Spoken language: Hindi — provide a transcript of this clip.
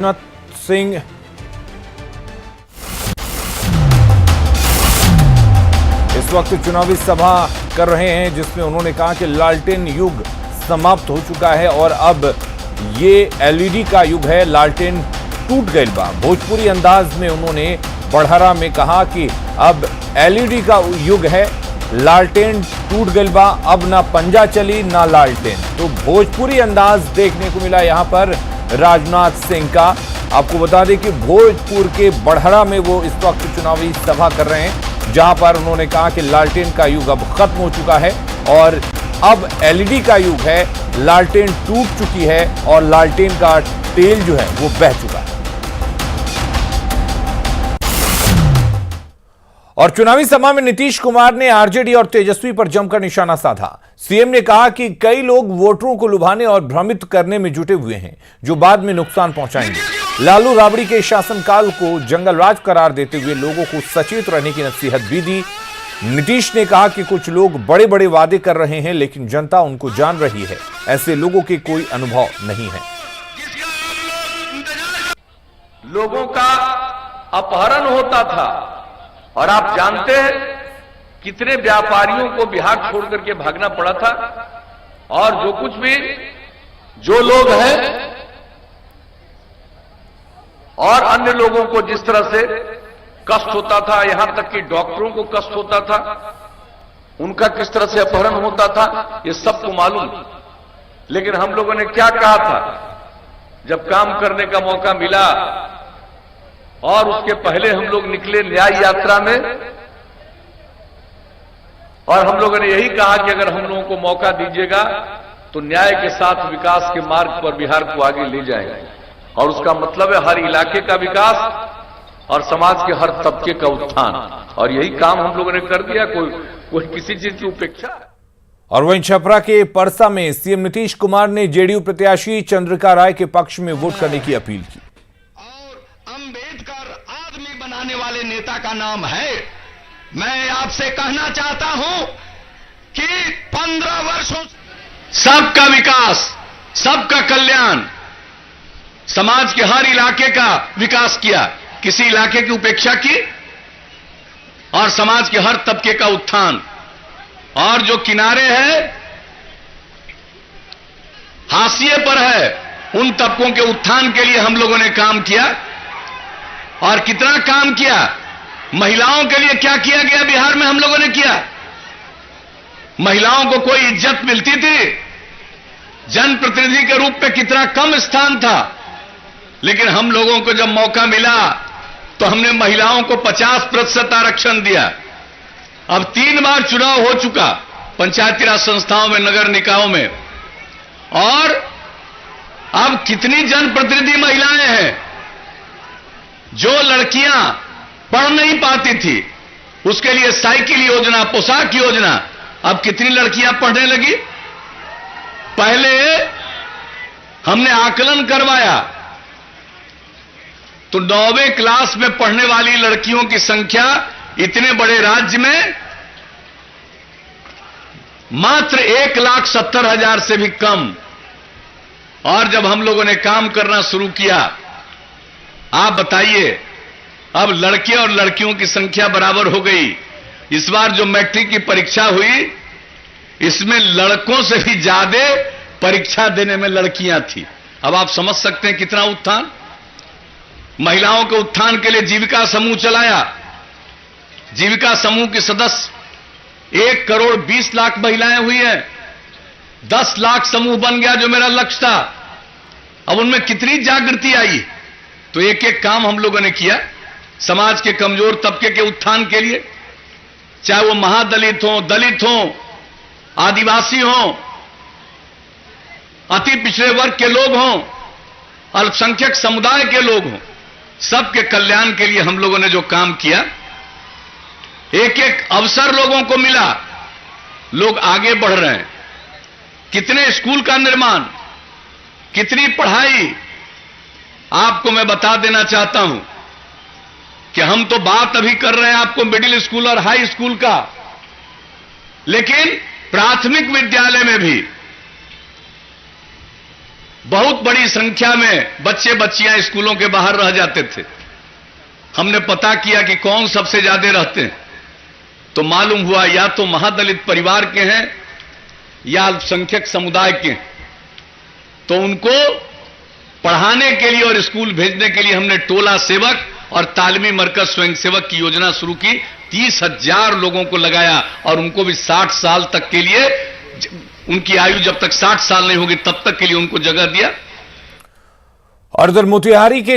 राजनाथ सिंह इस वक्त चुनावी सभा कर रहे हैं जिसमें उन्होंने कहा कि लालटेन युग समाप्त हो चुका है और अब ये एलईडी का युग है, लालटेन टूट गई बा। भोजपुरी अंदाज में उन्होंने बढ़हरा में कहा कि अब एलईडी का युग है, लालटेन टूट गई बा, अब ना पंजा चली ना लालटेन। तो भोजपुरी अंदाज देखने को मिला यहां पर राजनाथ सिंह का। आपको बता दें कि भोजपुर के बढ़हरा में वो इस वक्त चुनावी सभा कर रहे हैं, जहां पर उन्होंने कहा कि लालटेन का युग अब खत्म हो चुका है और अब एलईडी का युग है, लालटेन टूट चुकी है और लालटेन का तेल जो है वो बह चुका है। और चुनावी सभा में नीतीश कुमार ने आरजेडी और तेजस्वी पर जमकर निशाना साधा। सीएम ने कहा कि कई लोग वोटरों को लुभाने और भ्रमित करने में जुटे हुए हैं, जो बाद में नुकसान पहुंचाएंगे। लालू राबड़ी के शासनकाल को जंगलराज करार देते हुए लोगों को सचेत रहने की नसीहत भी दी। नीतीश ने कहा कि कुछ लोग बड़े बड़े वादे कर रहे हैं, लेकिन जनता उनको जान रही है, ऐसे लोगों के कोई अनुभव नहीं है। लोगों का अपहरण होता था और आप जानते हैं कितने व्यापारियों को बिहार छोड़ करके भागना पड़ा था। और जो कुछ भी जो लोग हैं और अन्य लोगों को जिस तरह से कष्ट होता था, यहां तक कि डॉक्टरों को कष्ट होता था, उनका किस तरह से अपहरण होता था, ये सबको मालूम। लेकिन हम लोगों ने क्या कहा था जब काम करने का मौका मिला और उसके पहले हम लोग निकले न्याय यात्रा में, और हम लोगों ने यही कहा कि अगर हम लोगों को मौका दीजिएगा तो न्याय के साथ विकास के मार्ग पर बिहार को आगे ले जाएंगे। और उसका मतलब है हर इलाके का विकास और समाज के हर तबके का उत्थान। और यही काम हम लोगों ने कर दिया, कोई किसी चीज की उपेक्षा। और वहीं छपरा के परसा में सीएम नीतीश कुमार ने जेडीयू प्रत्याशी चंद्रिका राय के पक्ष में वोट करने की अपील की। अंबेडकर आदमी बनाने वाले नेता का नाम है। मैं आपसे कहना चाहता हूं कि 15 वर्षों सबका विकास, सबका कल्याण, समाज के हर इलाके का विकास किया, किसी इलाके की उपेक्षा की, और समाज के हर तबके का उत्थान। और जो किनारे है, हाशिए पर है, उन तबकों के उत्थान के लिए हम लोगों ने काम किया। और कितना काम किया, महिलाओं के लिए क्या किया गया बिहार में हम लोगों ने किया। महिलाओं को कोई इज्जत मिलती थी, जनप्रतिनिधि के रूप में कितना कम स्थान था, लेकिन हम लोगों को जब मौका मिला तो हमने महिलाओं को 50% आरक्षण दिया। अब 3 बार चुनाव हो चुका पंचायती राज संस्थाओं में, नगर निकायों में, और अब कितनी जनप्रतिनिधि महिलाएं हैं। जो लड़कियां पढ़ नहीं पाती थी उसके लिए साइकिल योजना, पोशाक योजना, अब कितनी लड़कियां पढ़ने लगी। पहले हमने आकलन करवाया तो 9वीं क्लास में पढ़ने वाली लड़कियों की संख्या इतने बड़े राज्य में मात्र 1,70,000 से भी कम। और जब हम लोगों ने काम करना शुरू किया, आप बताइए, अब लड़के और लड़कियों की संख्या बराबर हो गई। इस बार जो मैट्रिक की परीक्षा हुई, इसमें लड़कों से भी ज्यादा परीक्षा देने में लड़कियां थी। अब आप समझ सकते हैं कितना उत्थान। महिलाओं के उत्थान के लिए जीविका समूह चलाया। जीविका समूह के सदस्य 1,20,00,000 महिलाएं हुई हैं। 10 लाख समूह बन गया, जो मेरा लक्ष्य था। अब उनमें कितनी जागृति आई। तो एक एक काम हम लोगों ने किया समाज के कमजोर तबके के उत्थान के लिए, चाहे वो महादलित हो, दलित हो, आदिवासी हो, अति पिछड़े वर्ग के लोग हों, अल्पसंख्यक समुदाय के लोग हों, सबके कल्याण के लिए हम लोगों ने जो काम किया, एक एक अवसर लोगों को मिला, लोग आगे बढ़ रहे हैं। कितने स्कूल का निर्माण, कितनी पढ़ाई। आपको मैं बता देना चाहता हूं कि हम तो बात अभी कर रहे हैं आपको मिडिल स्कूल और हाई स्कूल का, लेकिन प्राथमिक विद्यालय में भी बहुत बड़ी संख्या में बच्चे बच्चियां स्कूलों के बाहर रह जाते थे। हमने पता किया कि कौन सबसे ज्यादा रहते हैं, तो मालूम हुआ या तो महादलित परिवार के हैं या अल्पसंख्यक समुदाय के हैं। तो उनको पढ़ाने के लिए और स्कूल भेजने के लिए हमने टोला सेवक और तालीमी मरकज स्वयंसेवक की योजना शुरू की। 30,000 लोगों को लगाया और उनको भी 60 साल तक के लिए, उनकी आयु जब तक 60 साल नहीं होगी तब तक के लिए उनको जगह दिया। और इधर मोतिहारी के